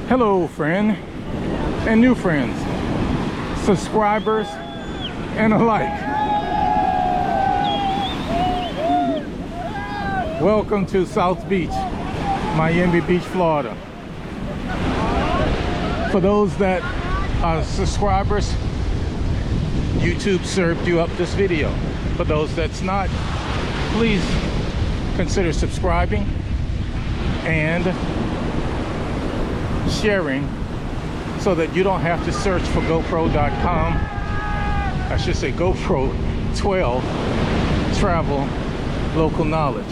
Hello, friend and new friends, subscribers and alike. Welcome to South Beach, Miami Beach, Florida. For those that are subscribers, YouTube served you up this video. For those that's not, please consider subscribing and sharing so that you don't have to search for GoPro.com. I should say GoPro 12 travel local knowledge.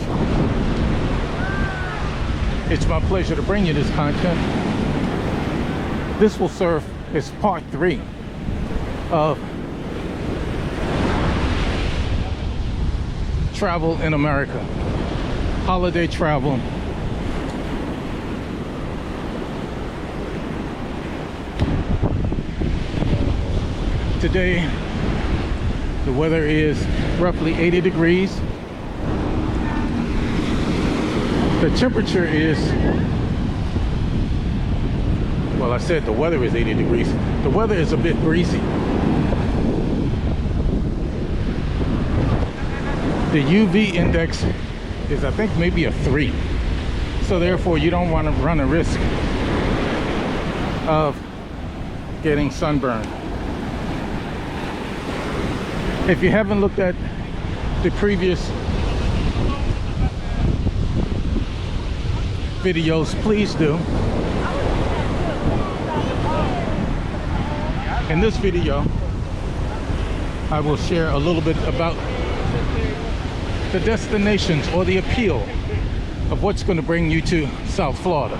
It's my pleasure to bring you this content. This will serve as part 3 of travel in America, holiday travel. Today, the weather is roughly 80 degrees. The temperature is, well, I said the weather is 80 degrees. The weather is a bit breezy. The UV index is, I think, maybe a 3. So therefore, you don't want to run a risk of getting sunburned. If you haven't looked at the previous videos, please do. In this video, I will share a little bit about the destinations or the appeal of what's going to bring you to South Florida.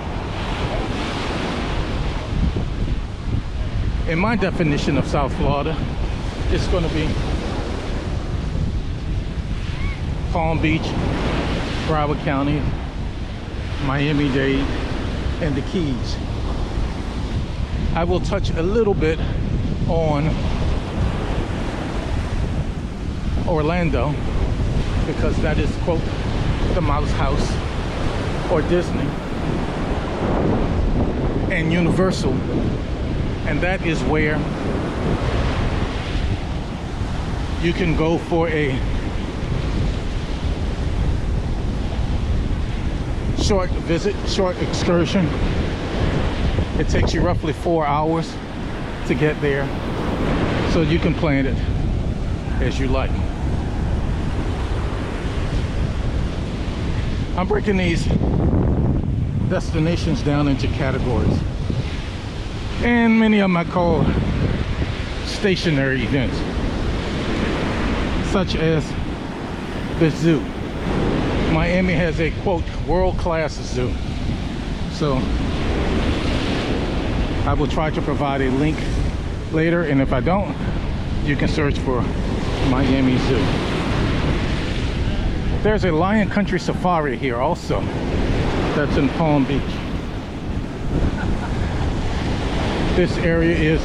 In my definition of South Florida, it's going to be Palm Beach, Broward County, Miami-Dade, and the Keys. I will touch a little bit on Orlando because that is, quote, the Mouse House, or Disney, and Universal, and that is where you can go for a short visit, short excursion. It takes you roughly 4 hours to get there, so you can plan it as you like. I'm breaking these destinations down into categories, and many of them I call stationary events, such as the zoo. Miami has a, quote, world-class zoo. So I will try to provide a link later, and if I don't, you can search for Miami Zoo. There's a Lion Country Safari here also. That's in Palm Beach. This area is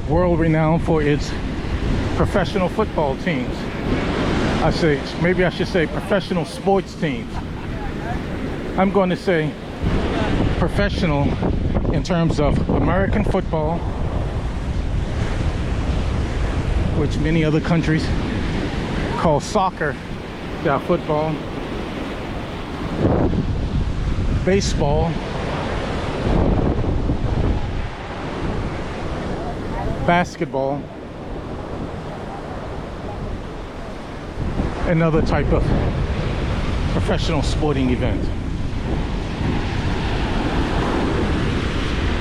world-renowned for its professional football teams. Maybe I should say professional sports teams. I'm going to say professional in terms of American football, which many other countries call soccer, their football, baseball, basketball, another type of professional sporting event.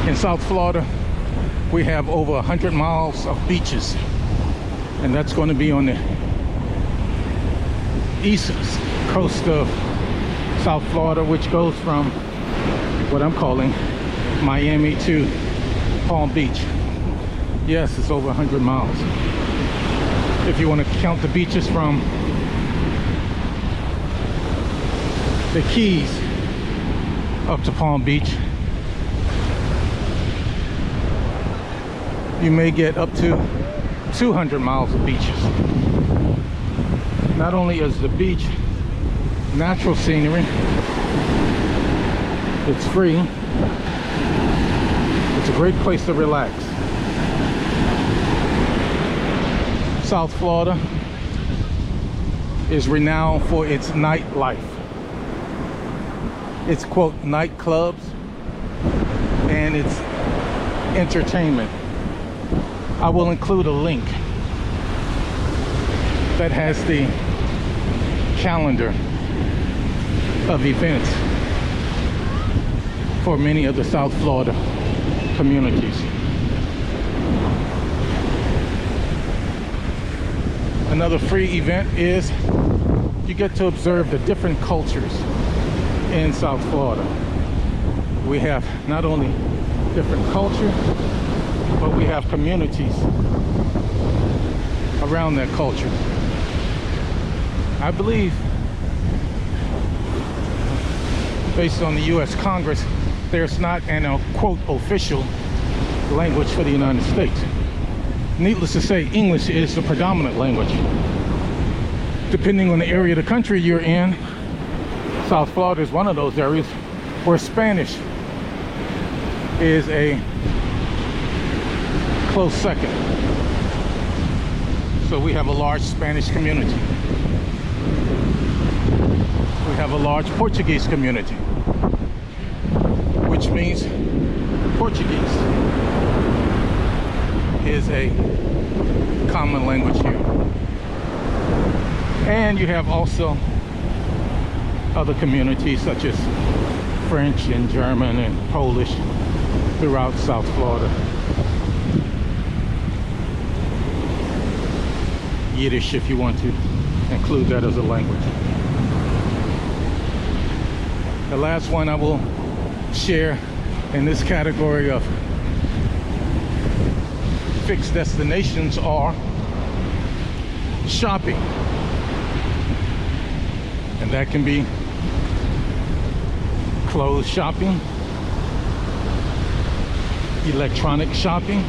In South Florida, we have over 100 miles of beaches, and that's going to be on the east coast of South Florida, which goes from what I'm calling Miami to Palm Beach. Yes, it's over 100 miles. If you want to count the beaches from the Keys up to Palm Beach, you may get up to 200 miles of beaches. Not only is the beach natural scenery, It's free. It's a great place to relax. South Florida is renowned for its nightlife. Its quote nightclubs and its entertainment. I will include a link that has the calendar of events for many of the South Florida communities. Another free event is you get to observe the different cultures in South Florida. We have not only different culture, but we have communities around that culture. I believe, based on the U.S. Congress, there's not an quote official language for the United States. Needless to say, English is the predominant language. Depending on the area of the country you're in, South Florida is one of those areas where Spanish is a close second. So we have a large Spanish community. We have a large Portuguese community, which means Portuguese is a common language here. And you have also other communities such as French and German and Polish throughout South Florida. Yiddish, if you want to include that as a language. The last one I will share in this category of fixed destinations are shopping. And that can be clothes shopping, electronic shopping,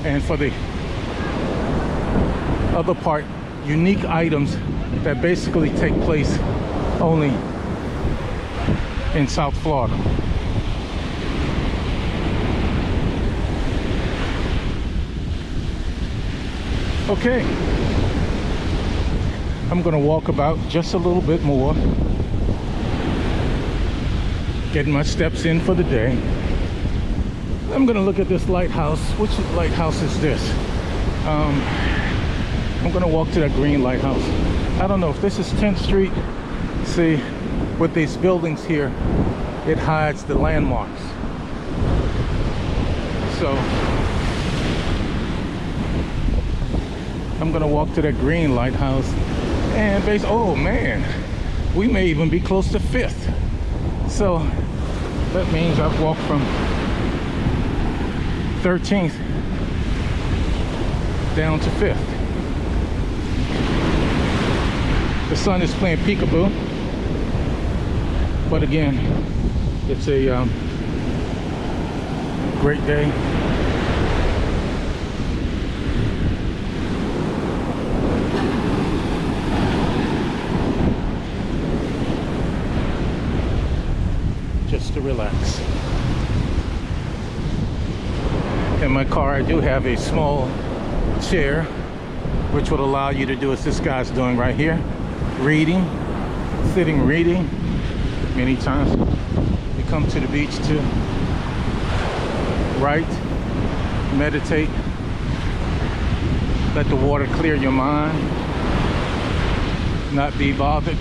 and for the other part, unique items that basically take place only in South Florida. Okay, I'm gonna walk about just a little bit more, getting my steps in for the day. I'm gonna look at this lighthouse. Which lighthouse is this? I'm gonna walk to that green lighthouse. I don't know if this is 10th Street. See, with these buildings here, it hides the landmarks. So I'm gonna walk to that green lighthouse and oh man, we may even be close to 5th. So that means I've walked from 13th down to 5th. The sun is playing peekaboo, but again, it's a great day. Just to relax. In my car, I do have a small chair, which would allow you to do as this guy's doing right here. Reading, sitting reading. Many times you come to the beach to write, meditate, let the water clear your mind, not be bothered,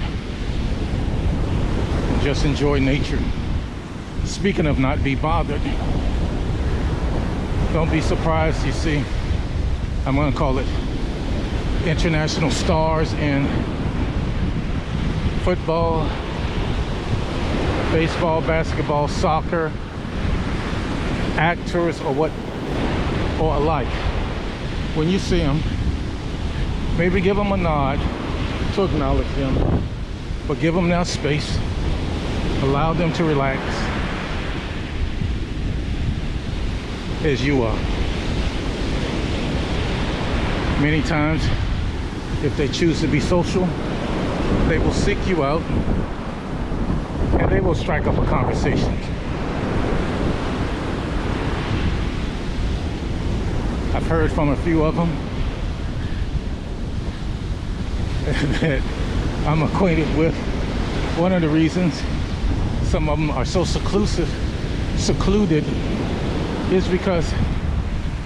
and just enjoy nature. Speaking of not be bothered, don't be surprised you see, I'm going to call it international stars in football, baseball, basketball, soccer, actors, or alike. When you see them, maybe give them a nod to acknowledge them, but give them now space. Allow them to relax as you are. Many times, if they choose to be social, they will seek you out and they will strike up a conversation. I've heard from a few of them that I'm acquainted with. One of the reasons some of them are so secluded is because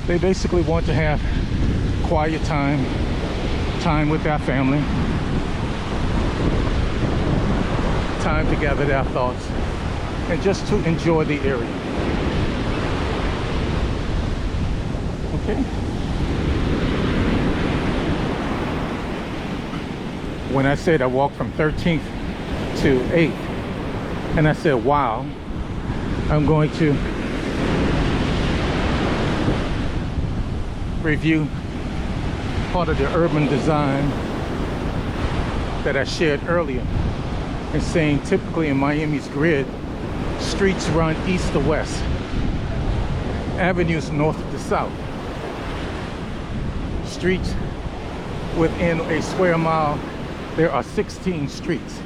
they basically want to have quiet time with their family, time to gather their thoughts, and just to enjoy the area. Okay. When I said I walked from 13th to 8th, and I said, wow, I'm going to review part of the urban design that I shared earlier, and saying typically in Miami's grid, streets run east to west, avenues north to south. Streets within a square mile, there are 16 streets,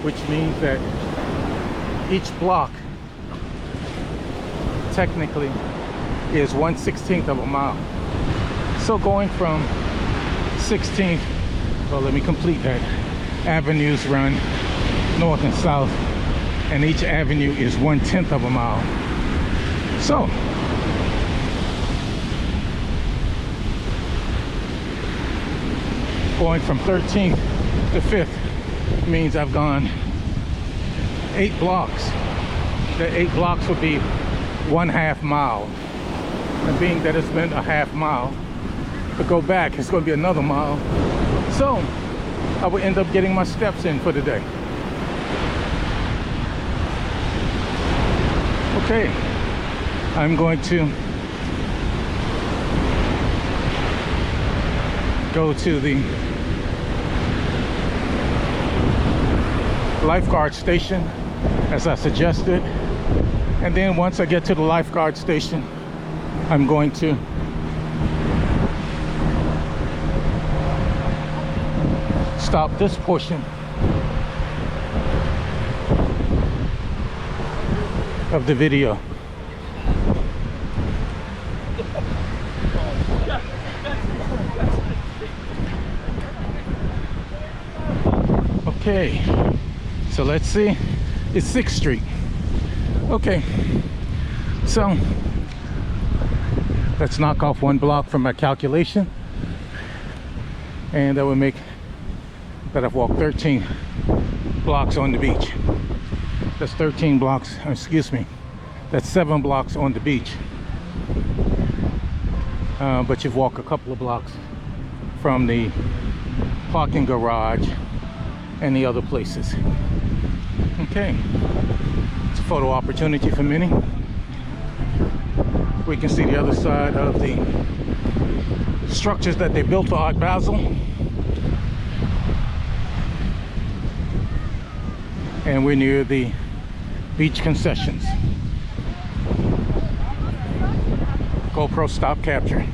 which means that each block technically is 1/16 of a mile. So going from 16th, well, let me complete that. Avenues run north and south, and each avenue is 1/10 of a mile. So going from 13th to 5th means I've gone 8 blocks. The 8 blocks would be 1/2 mile. And being that it's been a 1/2 mile, to go back, it's going to be another mile. So I will end up getting my steps in for the day. Okay, I'm going to go to the lifeguard station as I suggested, and then once I get to the lifeguard station, I'm going to stop this portion of the video. Okay, so let's see, it's 6th Street. Okay, so let's knock off 1 block from my calculation, and that would make that I've walked 13 blocks on the beach. That's 13 blocks, excuse me, that's 7 blocks on the beach. But you've walked a couple of blocks from the parking garage and the other places. Okay, it's a photo opportunity for many. We can see the other side of the structures that they built for Art Basel. And we're near the beach concessions. GoPro stop capturing.